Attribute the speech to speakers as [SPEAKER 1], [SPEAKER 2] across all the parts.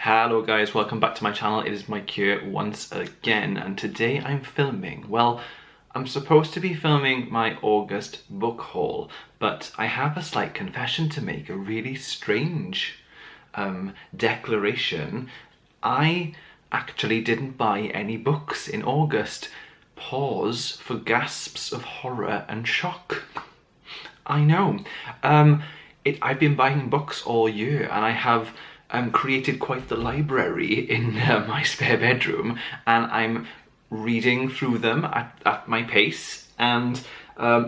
[SPEAKER 1] Hello guys, welcome back to my channel. It is Mike here once again, and today I'm filming, well, I'm supposed to be filming my August book haul, but I have a slight confession to make, a really strange declaration. I actually didn't buy any books in August. Pause for gasps of horror and shock. I know. I've been buying books all year, and I have created quite the library in my spare bedroom, and I'm reading through them at my pace. And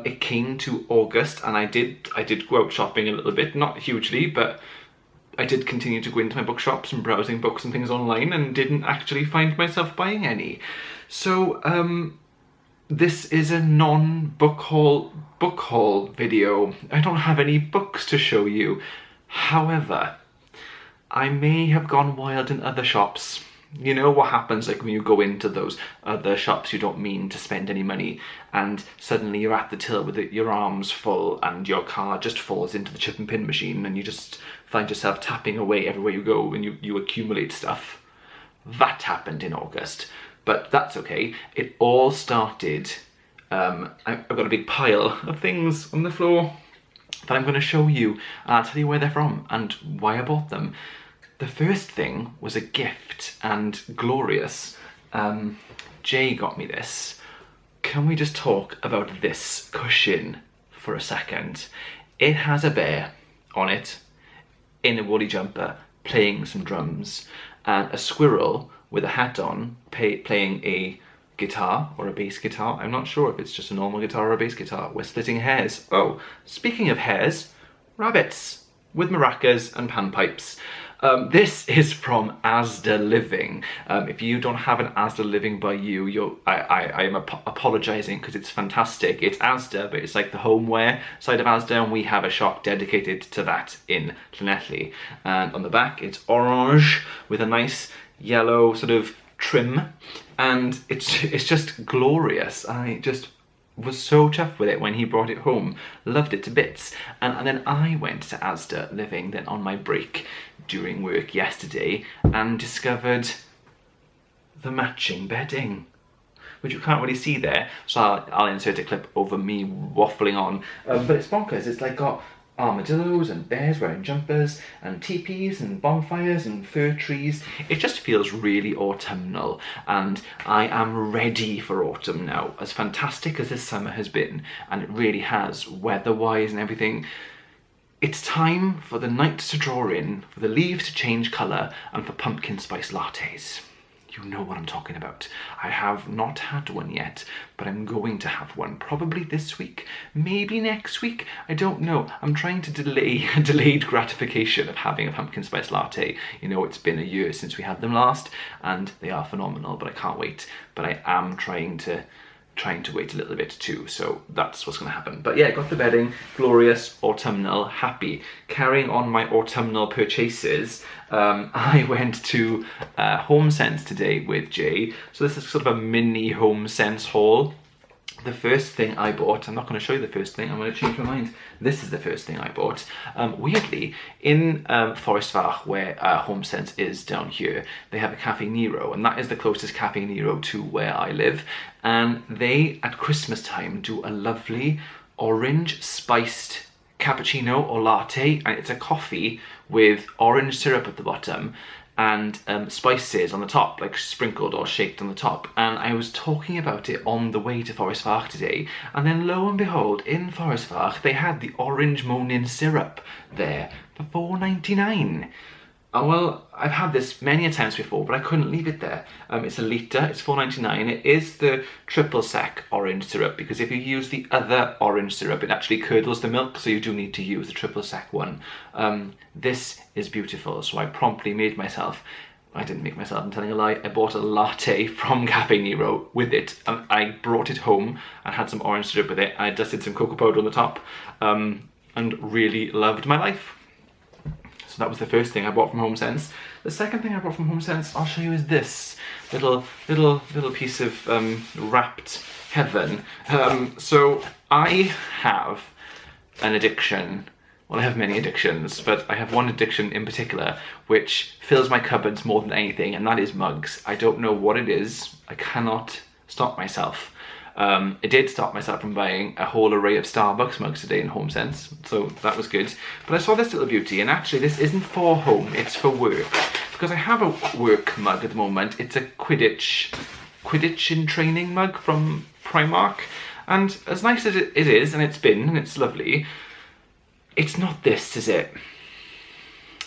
[SPEAKER 1] it came to August, and I did go out shopping a little bit, not hugely, but I did continue to go into my bookshops and browsing books and things online, and didn't actually find myself buying any. So this is a non-book haul video. I don't have any books to show you. However, I may have gone wild in other shops. You know what happens like when you go into those other shops you don't mean to spend any money, and suddenly you're at the till with your arms full and your card just falls into the chip and pin machine, and you just find yourself tapping away everywhere you go, and you accumulate stuff. That happened in August, but that's okay. It all started, I've got a big pile of things on the floor that I'm going to show you, and I'll tell you where they're from and why I bought them. The first thing was a gift, and glorious. Jay got me this. Can we just talk about this cushion for a second? It has a bear on it in a woolly jumper playing some drums, and a squirrel with a hat on playing a guitar or a bass guitar. I'm not sure if it's just a normal guitar or a bass guitar. We're splitting hairs. Oh, speaking of hairs, rabbits with maracas and panpipes. This is from Asda Living. If you don't have an Asda Living by you, I am apologising, because it's fantastic. It's Asda, but it's like the homeware side of Asda, and we have a shop dedicated to that in Llanelli. And on the back, it's orange with a nice yellow sort of trim, and it's just glorious. I just was so chuffed with it when he brought it home. Loved it to bits. And then I went to Asda Living then on my break during work yesterday and discovered the matching bedding, which you can't really see there, so I'll insert a clip over me waffling on. But it's bonkers. It's like got armadillos and bears wearing jumpers and teepees and bonfires and fir trees. It just feels really autumnal, and I am ready for autumn now. As fantastic as this summer has been, and it really has, weather-wise and everything, it's time for the night to draw in, for the leaves to change colour, and for pumpkin spice lattes. You know what I'm talking about. I have not had one yet, but I'm going to have one probably this week, maybe next week, I don't know. I'm trying to delay delayed gratification of having a pumpkin spice latte. You know, it's been a year since we had them last, and they are phenomenal, but I can't wait. But I am trying to wait a little bit too, so that's what's going to happen. But yeah, got the bedding, glorious, autumnal, happy. Carrying on my autumnal purchases, I went to HomeSense today with Jay. So this is sort of a mini HomeSense haul. The first thing I bought, I'm not going to show you the first thing, I'm going to change my mind. This is the first thing I bought. Weirdly, in Forestfach, where HomeSense is down here, they have a Caffè Nero, and that is the closest Caffè Nero to where I live. And they, at Christmas time, do a lovely orange spiced cappuccino or latte, and it's a coffee with orange syrup at the bottom and spices on the top, like sprinkled or shaked on the top. And I was talking about it on the way to Forestfach today, and then lo and behold, in Forestfach they had the orange Monin syrup there for £4.99. Well, I've had this many a times before, but I couldn't leave it there. It's a litre, it's £4.99. It is the triple sec orange syrup, because if you use the other orange syrup, it actually curdles the milk, so you do need to use the triple sec one. This is beautiful, so I promptly made myself, I didn't make myself, I'm telling a lie, I bought a latte from Caffè Nero with it. I brought it home and had some orange syrup with it. I dusted some cocoa powder on the top, and really loved my life. So that was the first thing I bought from HomeSense. The second thing I bought from HomeSense, I'll show you, is this little piece of wrapped heaven. So I have an addiction Well, I have many addictions, but I have one addiction in particular which fills my cupboards more than anything, and that is mugs. I don't know what it is. I cannot stop myself. I did stop myself from buying a whole array of Starbucks mugs today in HomeSense, so that was good. But I saw this little beauty, and actually this isn't for home, it's for work. Because I have a work mug at the moment. It's a Quidditch in training mug from Primark. And as nice as it is, and it's been, and it's lovely, it's not this, is it?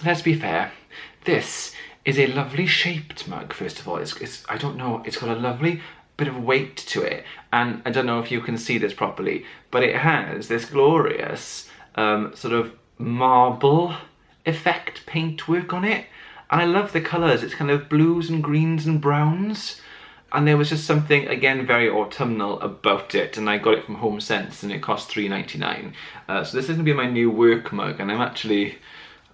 [SPEAKER 1] Let's be fair. This is a lovely shaped mug, first of all. It's I don't know, it's got a lovely bit of weight to it. And I don't know if you can see this properly, but it has this glorious sort of marble effect paintwork on it. And I love the colours. It's kind of blues and greens and browns. And there was just something, again, very autumnal about it, and I got it from HomeSense, and it cost £3.99. So this is going to be my new work mug, and I'm actually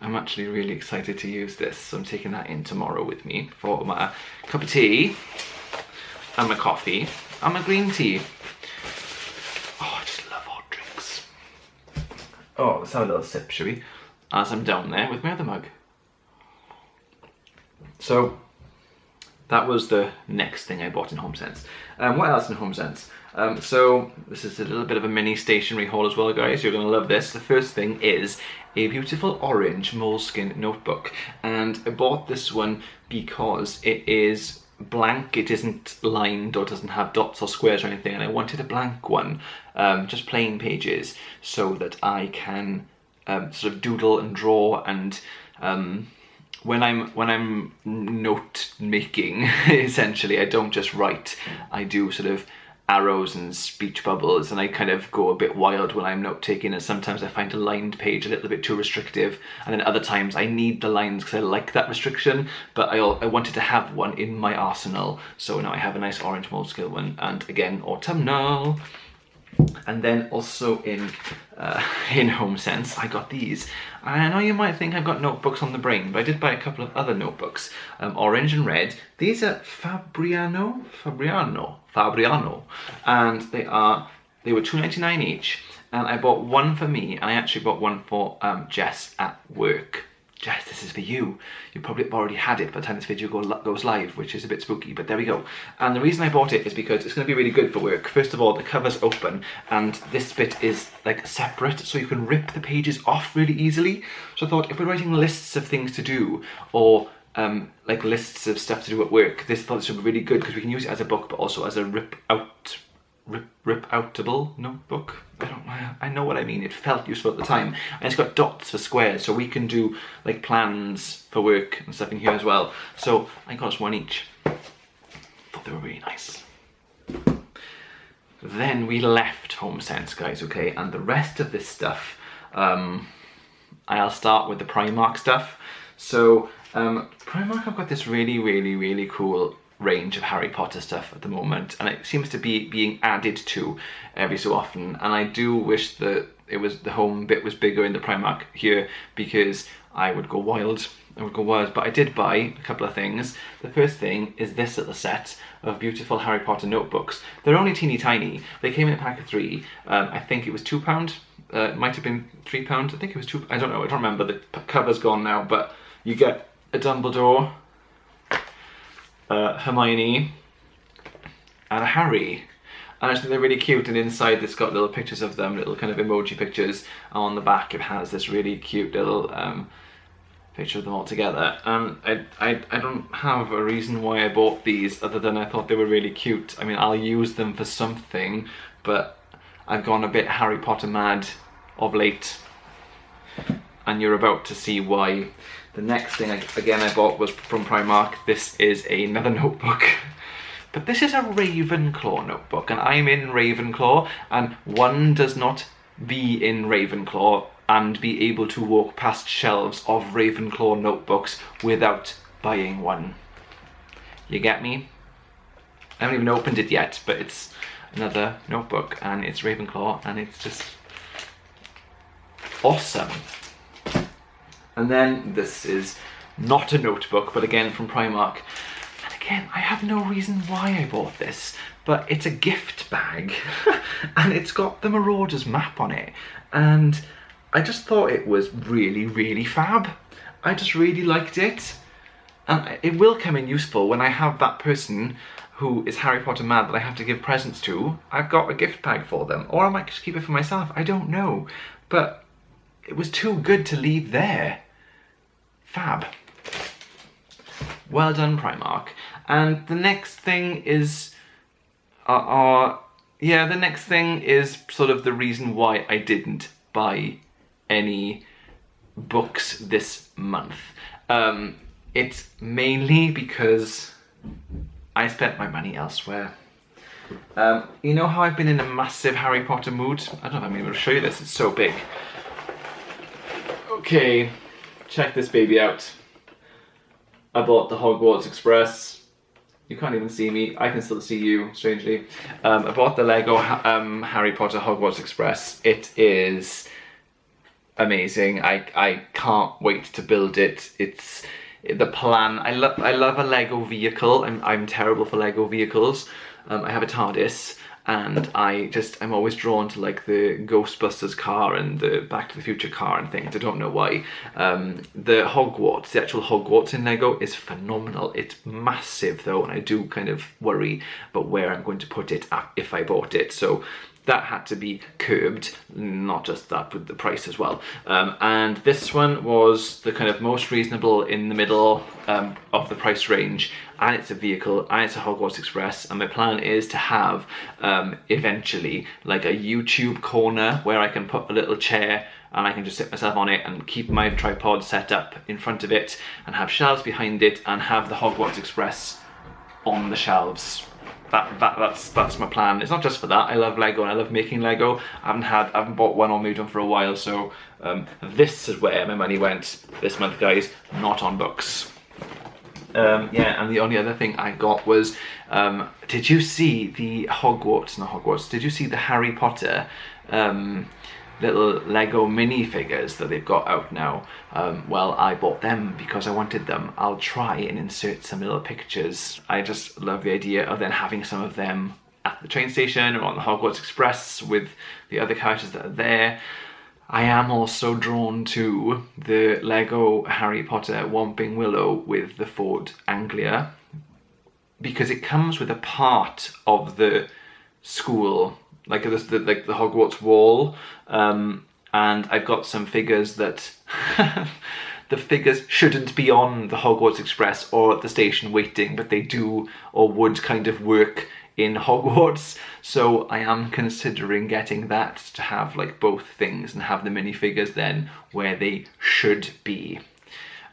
[SPEAKER 1] really excited to use this. So I'm taking that in tomorrow with me for my cup of tea, and my coffee, and my green tea. Oh, I just love hot drinks. Oh, let's have a little sip, shall we? As I'm down there with my other mug. So that was the next thing I bought in HomeSense. What else in HomeSense? So this is a little bit of a mini stationery haul as well, guys. You're going to love this. The first thing is a beautiful orange Moleskine notebook. And I bought this one because it is blank. It isn't lined or doesn't have dots or squares or anything. And I wanted a blank one, just plain pages, so that I can sort of doodle and draw and when I'm note making, essentially, I don't just write. I do sort of arrows and speech bubbles, and I kind of go a bit wild when I'm note taking, and sometimes I find a lined page a little bit too restrictive, and then other times I need the lines because I like that restriction, but I wanted to have one in my arsenal, so now I have a nice orange Moleskine one, and again, autumnal. And then also in HomeSense, I got these. I know you might think I've got notebooks on the brain, but I did buy a couple of other notebooks, orange and red. These are Fabriano, and they were £2.99 each. And I bought one for me, and I actually bought one for Jess at work. Jess, this is for you. You probably already had it by the time this video goes live, which is a bit spooky, but there we go. And the reason I bought it is because it's going to be really good for work. First of all, the cover's open, and this bit is like separate, so you can rip the pages off really easily. So I thought, if we're writing lists of things to do, or like lists of stuff to do at work, this would be really good because we can use it as a book, but also as a rip-outable notebook. I know what I mean. It felt useful at the time, and it's got dots for squares, so we can do like plans for work and stuff in here as well. So I got us one each. Thought they were really nice. Then we left HomeSense, guys, okay, and the rest of this stuff, I'll start with the Primark stuff. So Primark have got this really cool range of Harry Potter stuff at the moment, and it seems to be being added to every so often, and I do wish that the home bit was bigger in the Primark here, because I would go wild, but I did buy a couple of things. The first thing is this little set of beautiful Harry Potter notebooks. They're only teeny tiny. They came in a pack of 3. I think it was £2. It might have been £3. I think it was £2. I don't know, I don't remember. The cover's gone now, but you get a Dumbledore, Hermione, and a Harry, and I think they're really cute. And inside it's got little pictures of them, little kind of emoji pictures, and on the back it has this really cute little picture of them all together. And I don't have a reason why I bought these other than I thought they were really cute. I mean, I'll use them for something, but I've gone a bit Harry Potter mad of late, and you're about to see why. The next thing, again, I bought was from Primark. This is another notebook. But this is a Ravenclaw notebook, and I'm in Ravenclaw, and one does not be in Ravenclaw and be able to walk past shelves of Ravenclaw notebooks without buying one. You get me? I haven't even opened it yet, but it's another notebook, and it's Ravenclaw, and it's just awesome. And then this is not a notebook, but again from Primark. And again, I have no reason why I bought this, but it's a gift bag, and it's got the Marauders map on it. And I just thought it was really, really fab. I just really liked it. And it will come in useful when I have that person who is Harry Potter mad that I have to give presents to. I've got a gift bag for them. Or I might just keep it for myself. I don't know. But it was too good to leave there. Fab. Well done, Primark. And the next thing is... the next thing is sort of the reason why I didn't buy any books this month. It's mainly because I spent my money elsewhere. You know how I've been in a massive Harry Potter mood? I don't know if I'm able to show you this, it's so big. Okay, check this baby out. I bought the Hogwarts Express. You can't even see me, I can still see you, strangely. I bought the Lego Harry Potter Hogwarts Express. It is amazing. I can't wait to build it. It's the plan. I love a Lego vehicle. I'm terrible for Lego vehicles. I have a TARDIS, and I'm always drawn to like the Ghostbusters car and the Back to the Future car and things. I don't know why. The Hogwarts, the actual Hogwarts in Lego is phenomenal. It's massive though, and I do kind of worry about where I'm going to put it if I bought it. So that had to be curbed, not just that, with the price as well. And this one was the kind of most reasonable in the middle of the price range, and it's a vehicle, and it's a Hogwarts Express, and my plan is to have, eventually, like a YouTube corner where I can put a little chair and I can just sit myself on it and keep my tripod set up in front of it and have shelves behind it and have the Hogwarts Express on the shelves. That's my plan. It's not just for that. I love Lego and I love making Lego. I haven't bought one or moved on for a while, so this is where my money went this month, guys, not on books. And the only other thing I got was, did you see the did you see the Harry Potter little Lego minifigures that they've got out now? Well, I bought them because I wanted them. I'll try and insert some little pictures. I just love the idea of then having some of them at the train station or on the Hogwarts Express with the other characters that are there. I am also drawn to the Lego Harry Potter Whomping Willow with the Ford Anglia, because it comes with a part of the school, like the Hogwarts wall, and I've got some figures that the figures shouldn't be on the Hogwarts Express or at the station waiting, but they do or would kind of work in Hogwarts, so I am considering getting that to have like both things and have the minifigures then where they should be.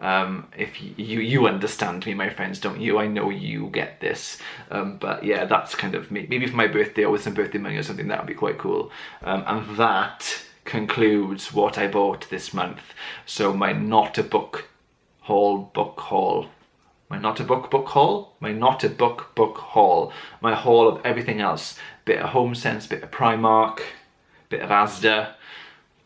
[SPEAKER 1] If you understand me, my friends, don't you? I know you get this. But yeah, that's kind of maybe for my birthday or with some birthday money or something, that would be quite cool. And that concludes what I bought this month. So my not a book book haul. My not a book book haul? My not a book book haul. My haul of everything else. Bit of HomeSense, bit of Primark, bit of Asda.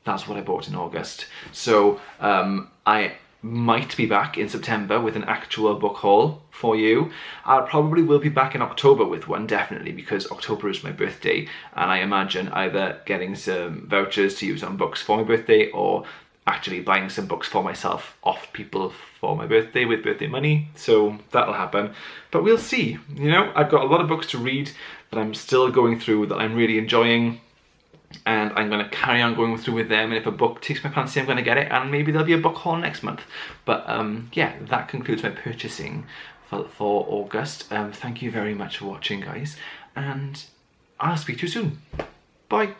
[SPEAKER 1] That's what I bought in August. So I might be back in September with an actual book haul for you. I probably will be back in October with one, definitely, because October is my birthday, and I imagine either getting some vouchers to use on books for my birthday or actually buying some books for myself off people for my birthday with birthday money. So that'll happen, but we'll see. You know, I've got a lot of books to read that I'm still going through that I'm really enjoying, and I'm going to carry on going through with them, and if a book takes my fancy, I'm going to get it, and maybe there'll be a book haul next month. But yeah, that concludes my purchasing for August. Thank you very much for watching, guys, and I'll speak to you soon. Bye.